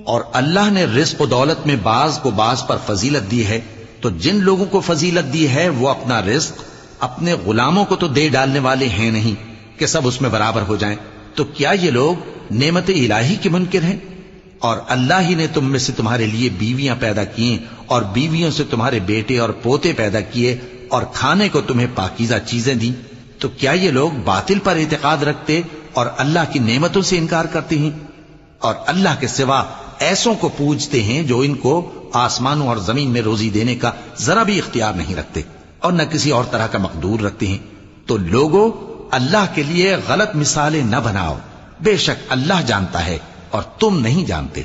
اور اللہ نے رزق و دولت میں بعض کو بعض پر فضیلت دی ہے، تو جن لوگوں کو فضیلت دی ہے وہ اپنا رزق اپنے غلاموں کو تو دے ڈالنے والے ہیں نہیں کہ سب اس میں برابر ہو جائیں، تو کیا یہ لوگ نعمت الہی کے منکر ہیں؟ اور اللہ ہی نے تم میں سے تمہارے لیے بیویاں پیدا کی اور بیویوں سے تمہارے بیٹے اور پوتے پیدا کیے اور کھانے کو تمہیں پاکیزہ چیزیں دیں، تو کیا یہ لوگ باطل پر اعتقاد رکھتے اور اللہ کی نعمتوں سے انکار کرتے ہیں؟ اور اللہ کے سوا ایسوں کو پوجتے ہیں جو ان کو آسمانوں اور زمین میں روزی دینے کا ذرا بھی اختیار نہیں رکھتے اور نہ کسی اور طرح کا مقدور رکھتے ہیں۔ تو لوگوں، اللہ کے لیے غلط مثالیں نہ بناؤ، بے شک اللہ جانتا ہے اور تم نہیں جانتے۔